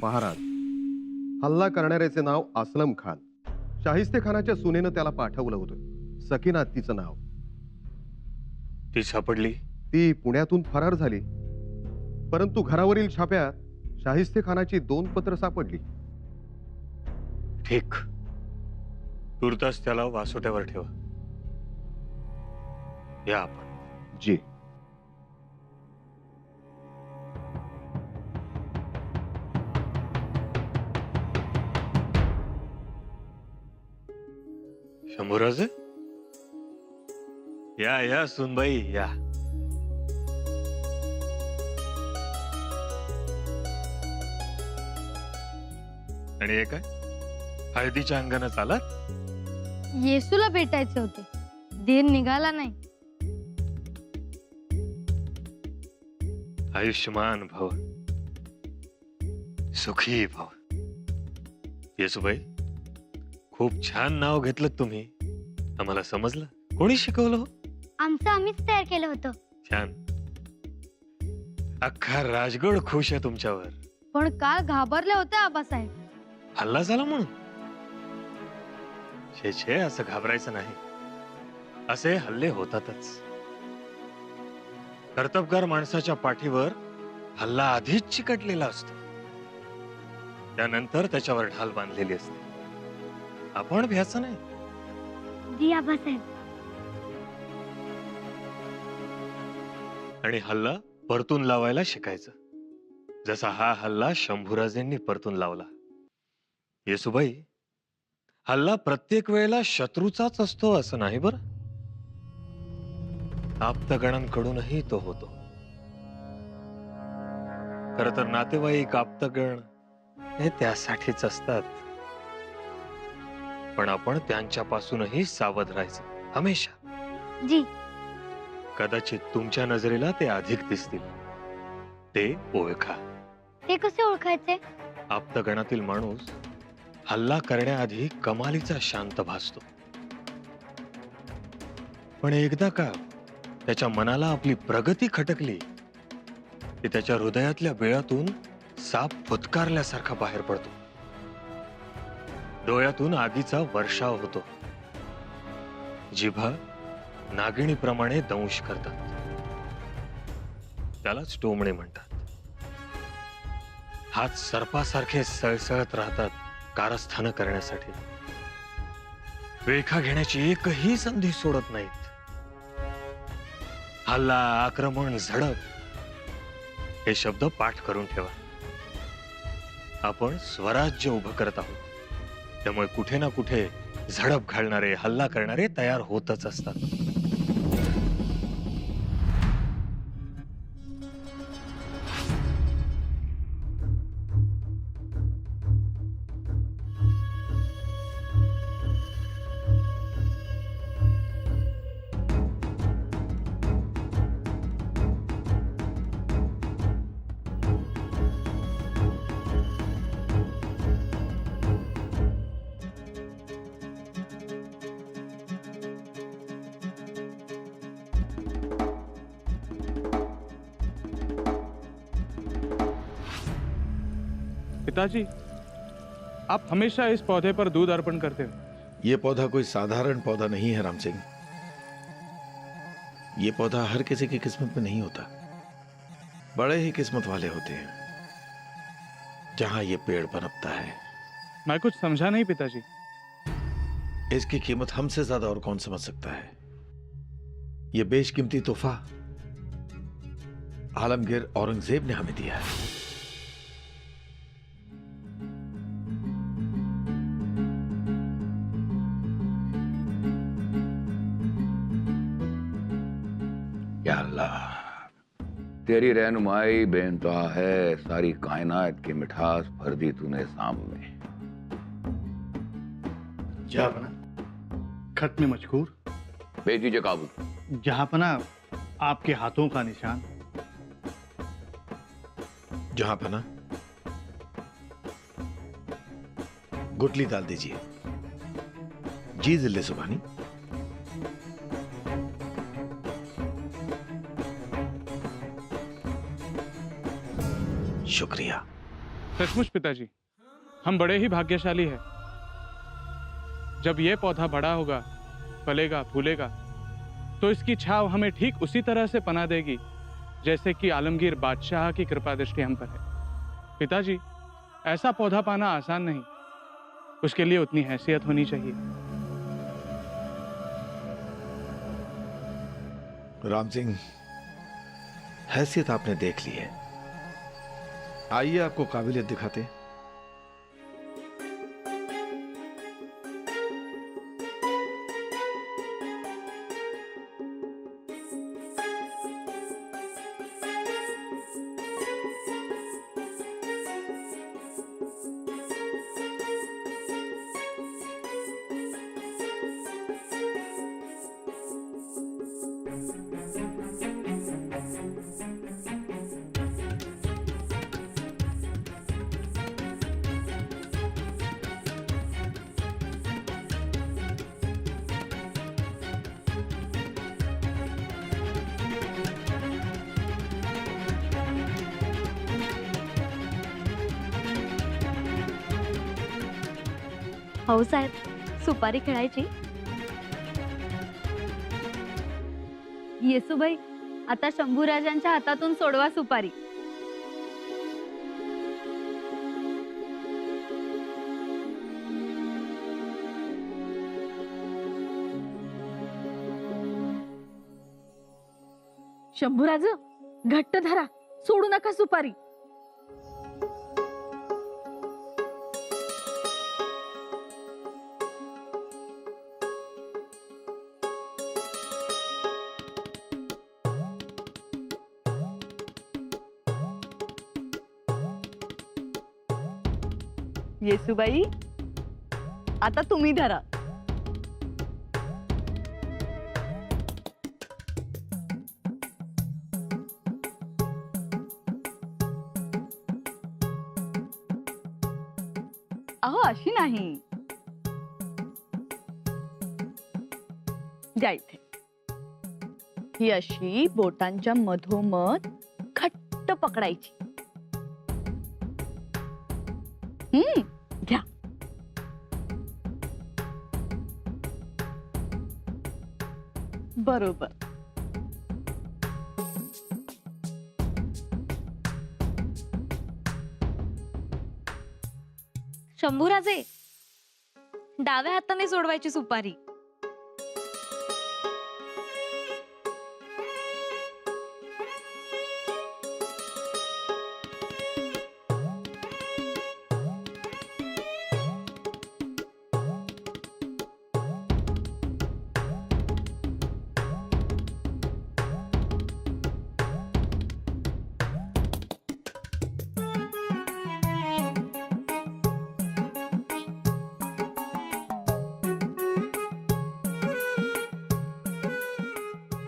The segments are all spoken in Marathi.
महाराज, हल्ला करणाऱ्याचे नाव असलम खान. शाहिस्ते खानाच्या सुनेनं त्याला पाठवलं होतं. सकीना तिचं नाव. ती सापडली? ती पुण्यातून फरार झाली, परंतु घरावरील छाप्यात शाहिस्ते खानाची 2 पत्र सापडली. ठीक. तुर्तास त्याला वासोट्यावर ठेवा. या आपण. जी. शंभूराज, या या सुनबाई या. आणि हे काय, हळदीच्या अंगानं चालत? येसूला भेटायचे होते, धीर निघाला नाही. आयुष्यमान भव, सुखी भव. येसूबाई, खूप छान नाव घेतलं तुम्ही. आम्हाला समजलं. कोणी शिकवलं हो? आमचं आम्हीच तयार केलं होतं. छान. अख्खा राजगड खुश आहे तुमच्यावर. पण काल घाबरले होते आबासाहेब. हल्ला झाला म्हणून? छे छे, असं घाबरायचं नाही. असे हल्ले होतातच. कर्तबगार माणसाच्या पाठीवर हल्ला आधीच चिकटलेला असतो, त्यानंतर त्याच्यावर ढाल बांधलेली असते. आपण भ्यायचं नाही. जी आबासाहेब. आणि हल्ला परतून लावायला शिकायचं, जसा हा हल्ला शंभूराजेंनी परतून लावला. येसूबाई, हल्ला प्रत्येक वेळेला शत्रूचाच असतो असं नाही बरं. आप्तगणांकडूनही तो होतो. खर तर नातेवाईक, आप्तगण हे त्यासाठीच असतात. पण आपण त्यांच्यापासूनही सावध राहायचं हमेशा. जी. कदाचित तुमच्या नजरेला ते अधिक दिसतील. ते ओळखा. ते कसे ओळखायचे? आप्तगणातील माणूस हल्ला करण्याआधी कमालीचा शांत भासतो, पण एकदा का त्याच्या मनाला आपली प्रगती खटकली की त्याच्या हृदयातल्या बिळातून साप फुतकारल्यासारखा बाहेर पडतो. डोळ्यातून आगीचा वर्षाव होतो. जिभा नागिणीप्रमाणे दंश करतात. त्यालाच टोमणे म्हणतात. हात सर्पासारखे सळसळत राहतात कारस्थान करण्यासाठी. वेळखा घेण्याची एकही संधी सोडत नाहीत. हल्ला, आक्रमण, झडप हे शब्द पाठ करून ठेवा. आपण स्वराज्य उभं करत आहोत, त्यामुळे कुठे ना कुठे झडप घालणारे, हल्ला करणारे तयार होतच असतात. पिताजी, आप हमेशा इस पौधे पर दूध अर्पण करते हैं। ये पौधा कोई साधारण पौधा नहीं है राम सिंह। ये पौधा हर किसी की किस्मत में नहीं होता। बड़े ही किस्मत वाले होते हैं जहां ये पेड़ पनपता है। मैं कुछ समझा नहीं पिताजी। इसकी कीमत हमसे ज्यादा और कौन समझ सकता है। ये बेशकीमती तोहफा आलमगीर औरंगजेब ने हमें दिया है। या अल्लाह, तेरी रहनुमाई बेइंतहा है। सारी कायनात की मिठास भर दी तूने शाम में। जहापना, खत में मजकूर भेज दीजिए काबू। जहापना, आपके हाथों का निशान। जहांपना, गुटली डाल दीजिए। जी जिले सुबानी। शुक्रिया। सचमुच पिताजी, हम बड़े ही भाग्यशाली हैं। जब ये पौधा बड़ा होगा, फलेगा, फूलेगा, तो इसकी छाव हमें ठीक उसी तरह से पना देगी जैसे कि आलमगीर बादशाह की कृपा दृष्टि हम पर है। पिताजी, ऐसा पौधा पाना आसान नहीं, उसके लिए उतनी हैसियत होनी चाहिए। राम सिंह, हैसियत आपने देख ली है, आइए आपको काबिलियत दिखाते हैं। हो साहेब, सुपारी खेळायची? येसूबाई, आता शंभूराजांच्या हातातून सोडवा सुपारी. शंभूराज, घट्ट धरा, सोडू नका सुपारी. येसूबाई, आता तुम्ही धरा. अहो, अशी नाही, द्या इथे. ही अशी बोटांच्या मधोमध घट्ट पकडायची. घ्या. बरोबर. शंभूराजे, डाव्या हाताने सोडवायची सुपारी.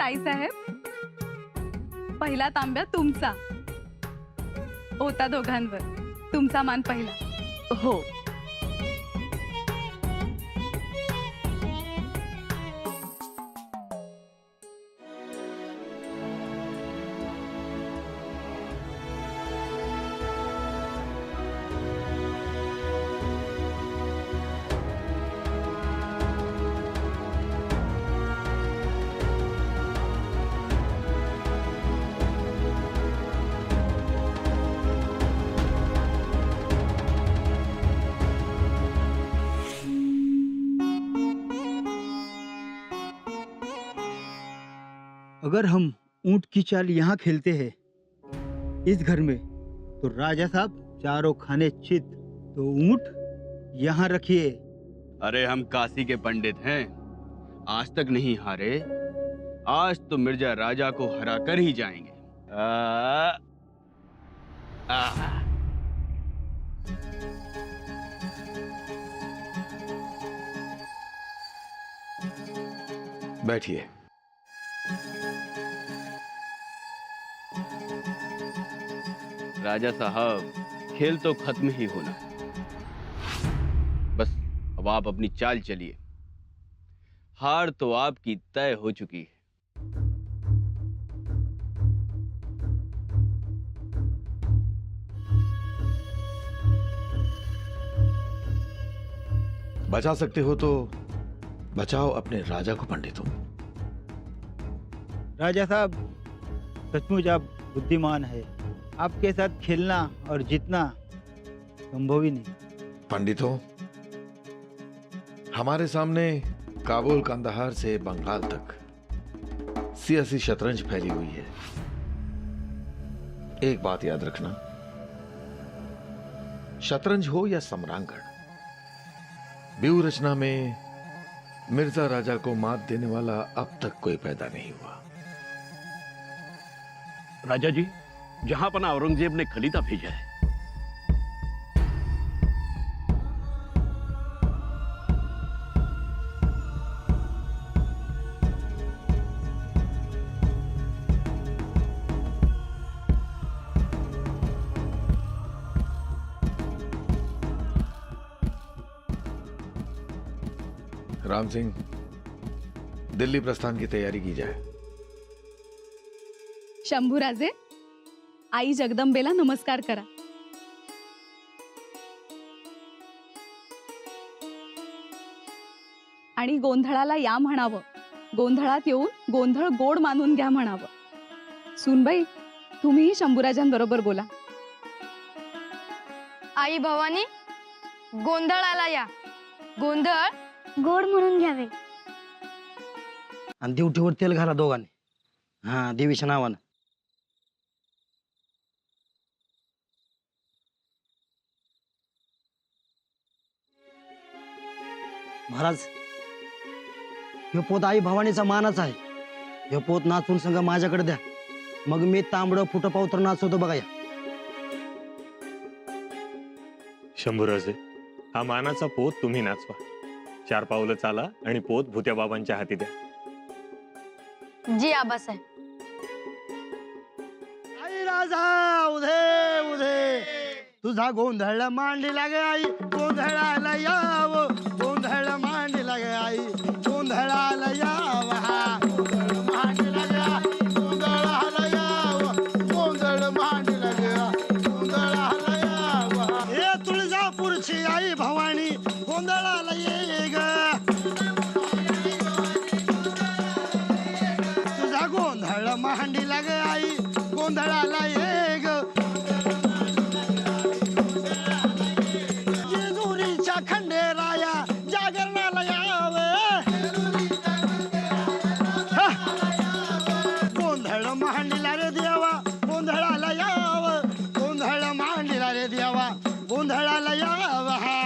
ताईसाहेब, पहिला तांब्या तुमचा. होता दोघांवर, तुमचा मान पहिला. हो. अगर हम ऊंट की चाल यहाँ खेलते हैं इस घर में, तो राजा साहब चारों खाने चित, तो ऊंट यहाँ रखिए. अरे हम काशी के पंडित हैं, आज तक नहीं हारे, आज तो मिर्जा राजा को हरा कर ही जाएंगे. बैठिए. राजा साहब, खेल तो खत्म ही होना है, बस अब आप अपनी चाल चलिए. हार तो आपकी तय हो चुकी है. बचा सकते हो तो बचाओ अपने राजा को पंडितों। राजा साहब, सचमुच आप बुद्धिमान है। आपके साथ खेलना और जीतना संभव ही नहीं। पंडितों, हमारे सामने काबुल कंदहार से बंगाल तक सियासी शतरंज फैली हुई है। एक बात याद रखना, शतरंज हो या सम्रांगण, व्यूह रचना में मिर्जा राजा को मात देने वाला अब तक कोई पैदा नहीं हुआ। राजा जी, जहां पना औरंगजेब ने खलीता भेजा है। राम सिंह, दिल्ली प्रस्थान की तैयारी की जाए। शंभूराजे, आई जगदंबेला नमस्कार करा. आणि गोंधळाला या म्हणावं. गोंधळात येऊन गोंधळ गोड मानून घ्या म्हणावं. सुनबाई, तुम्हीही शंभूराजांबरोबर बोला. आई भवानी, गोंधळाला या. गोंधळ गोड म्हणून घ्यावे. आणि दिवटीवर तेल घाला दोघांनी. हा, देवीच्या नावानं. महाराज, हे पोत आई भवानीचा मानाचा आहे. हे पोत नाचून संग माझ्याकडे द्या, मग मी तांबडं फुट पावतर नाचवतो बघा. या शंभूराजे, हा मानाचा पोत तुम्ही नाचवा. 4 पावलं चाला आणि पोत भुत्या बाबांच्या हाती द्या. जी आबासाहेब. आई राजा उधे उधे, तुझा गोंधळ मांडीला गे आई. गोंधळाला याव, गोंधळ मांडीला गे आई. गोंधळाला याव, हा गोंधळ मांडीला गे आई. गोंधळाला याव, गोंधळ मांडीला गे आई. गोंधळाला याव, हे तुळजापूरची आई भवानी गोंधळाला ये ग. तुझा गोंधळ मांडीला गे आई. गोंधळाला ये ग. जेजुरीच्या खंडेराया जागरणाला याव. गोंधळ मांडीला रे देवा, गोंधळाला याव. गोंधळ मांडीला रे देवा, गोंधळाला याव. हा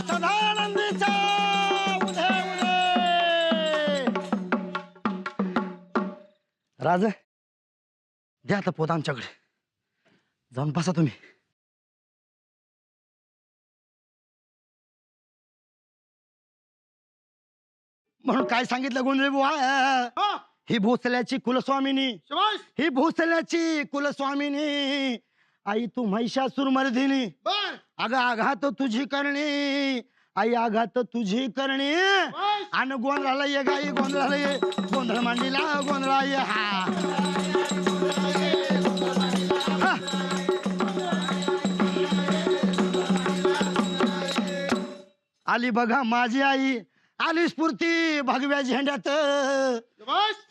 सदानंदीचा उधे उधे. राज, द्या आता पोत आमच्याकडे. जाऊन बसा तुम्ही. म्हणून काय सांगितलं गोंधळी बुवा? ही भोसल्याची कुलस्वामिनी, ही भोसल्याची कुलस्वामिनी आई तू महिषासुर मर्दिनी. अगं आघात तुझी करणी आई, आघात तुझी करणी. आणि गोंधळाला ये गाई, गोंधळाला ये. गोंधळ मांडीला गोंधळा ये. हा आली बघा माझी आई, आली स्फूर्ती भगव्या झेंड्यात.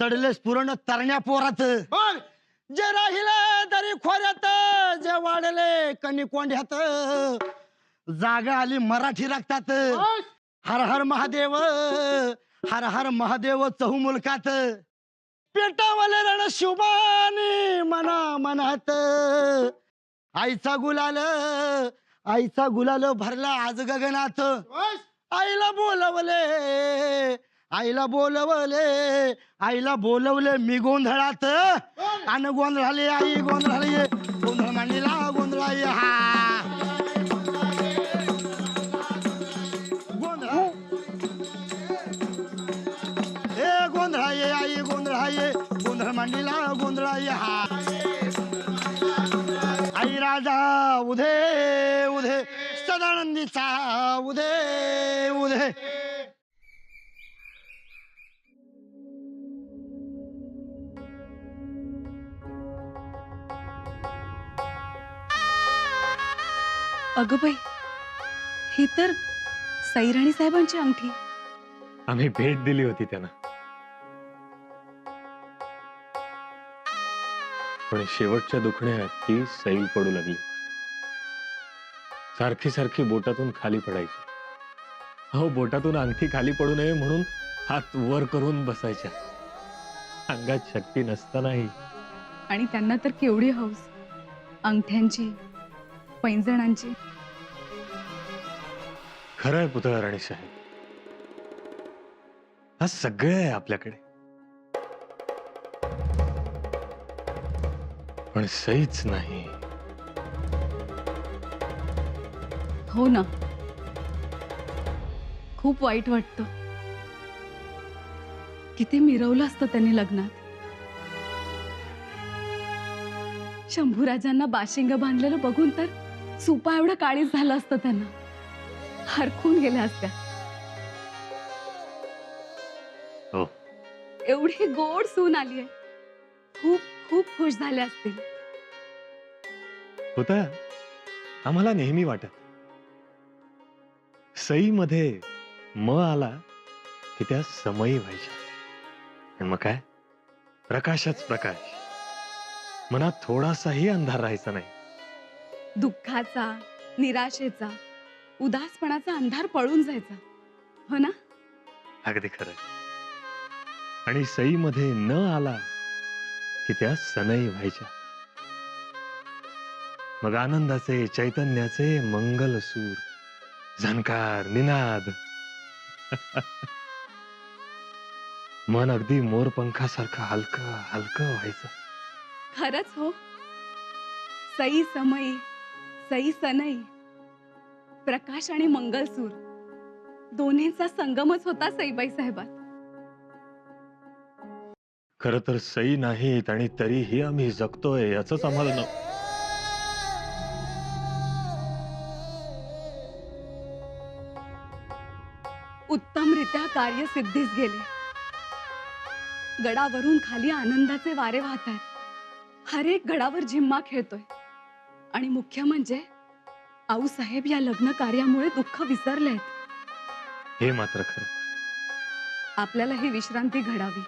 चढले स्फुरण तरण्या पोरात. जे राहिले दरी खोऱ्यात, जे वाढले कणी कोंड्यात. जागा आली मराठी रक्तात. हर हर महादेव, हर हर महादेव चहू मुलकात. पेटावले रण शिवबानी मना मनात. आईचा गुलाल, आईचा गुलाल भरला आज गगनात. आईला बोलवले, आईला बोलवले, आईला बोलवले मी गोंधळात. आणि गोंधळाले आई, गोंधळाले ये. गोंधळ मांडीला गोंधळा ये. हा गोंधळ, हे गोंधळा ये आई, गोंधळा ये. गोंधळ मांडीला गोंधळा ये. हा आई राजा उधे उधे, सदानंदीचा उधे उधे. अगं बाई, ही तर सईराणी साहेबांची अंगठी. आम्ही भेट दिली होती त्यांना. पण शेवटच्या दुखण्यात ती सैल पडू लागली. सारखी सारखी बोटातून खाली पडायची. अहो, बोटातून अंगठी खाली पडू नये म्हणून हात वर करून बसायच्या. अंगात शक्ती नसतानाही. आणि त्यांना तर केवढी हौस अंगठ्यांची, पैंजणांची. खरंय पुतळा राणी साहेब, हा सगळं आहे आपल्याकडे, पण सहीच नाही. हो ना, खूप वाईट वाटतं. किती मिरवलं असतं त्यांनी लग्नात. शंभूराजांना बाशिंग बांधलेलं बघून तर सुपा एवढं काळीच झालं असतं त्यांना. हरखून गेल्या असत्या. हो. एवढी गोड सून आली आहे. खूप खूप खुश झाले असतील. पुतळा, आम्हाला नेहमी वाटत सई मध्ये म आला की त्या समयी व्हायच्या. आणि मग काय, प्रकाशच प्रकाश. मनात थोडासाही अंधार राहायचा नाही. दुःखाचा, निराशेचा, उदासपणाचा अंधार पळून जायचा. हो ना? अगदी खरं. आणि सई मध्ये न आला की त्या सनई व्हायच्या. मग आनंदाचे, चैतन्याचे मंगल सूर, झणकार, निनाद. मन अगदी मोरपंखासारखं हलकं हलकं व्हायचं. खरंच हो. सई समई, सई सनई, प्रकाश आणि मंगलसूर दोन्हीचा संगमच होता सईबाई साहेबात. खर तर सई नाहीत आणि तरीही आम्ही जगतोय याच आम्हाला उत्तमरित्या कार्य सिद्धीस गेले. गडावरून खाली आनंदाचे वारे वाहत आहेत. हर एक गडावर झिम्मा खेळतोय. आणि मुख्य म्हणजे आऊसाहेब या लग्न कार्यामुळे दुःख विसरलेत. हे मात्र खरं. आपल्याला ही विश्रांती घडावी.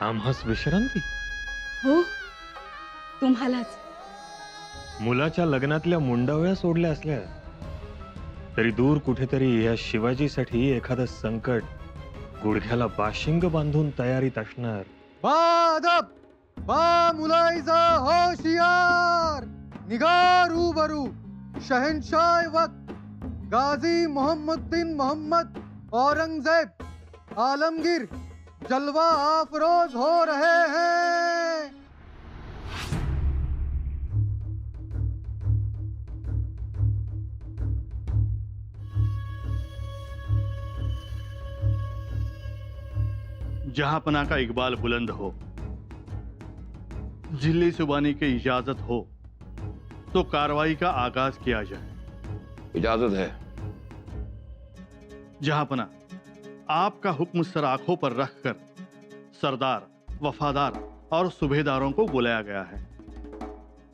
आम्हास विश्रांती? हो, तुम्हालाच. मुलाच्या लग्नातल्या मुंडावळ्या सोडल्या असल्या तरी दूर कुठेतरी या शिवाजीसाठी एखादं संकट गुडघ्याला बाशिंग बांधून तयारीत असणार. बादब बा मुलायजा होशियार, निगा रूबरू, शहनशाह वक्त गाजी मोहम्मदुद्दीन मोहम्मद औरंगजेब आलमगीर जलवा अफरोज हो रहे हैं. जहांपना का इकबाल बुलंद हो, जिल्ली सुबानी की इजाजत हो तो कार्रवाई का आगाज किया जाए. इजाजत है. जहांपना, आपका हुक्म सर आंखों पर रखकर सरदार, वफादार और सूबेदारों को बुलाया गया है.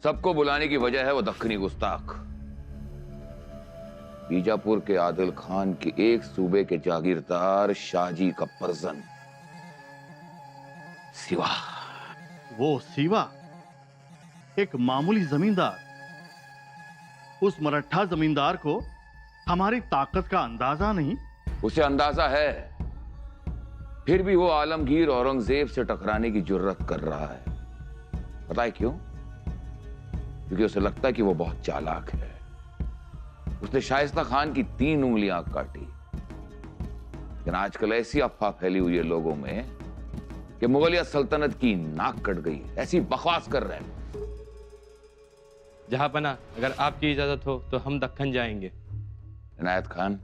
सबको बुलाने की वजह है वो दक्खनी गुस्ताख, बीजापुर के आदिल खान के एक सूबे के जागीरदार शाहजी का परजन सिवा. वो सिवा एक मामूली जमींदार. उस मरठा जमींदार को हमारी ताकत का अंदाजा नहीं. उसे अंदाजा है, फिर भी वो आलमगीर औरंगजेब से टकराने की जुर्रत कर रहा है. पता है क्यों? क्योंकि उसे लगता है कि वो बहुत चालाक है. उसने शाइस्ता खान की 3 उंगलियां काटी. लेकिन आजकल ऐसी अफवाह फैली हुई है लोगों में कि मुगलिया सल्तनत की नाक कट गई. ऐसी बकवास कर रहे हैं. जहांपना, अगर आपकी इजाजत हो तो हम दक्कन जाएंगे. इनायत खान,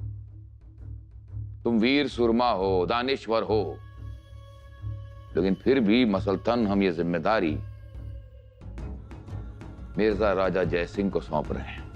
तुम वीर सुरमा हो, दानिश्वर हो, लेकिन फिर भी मसलतन हम ये जिम्मेदारी मिर्जा राजा जयसिंह को सौंप रहे हैं.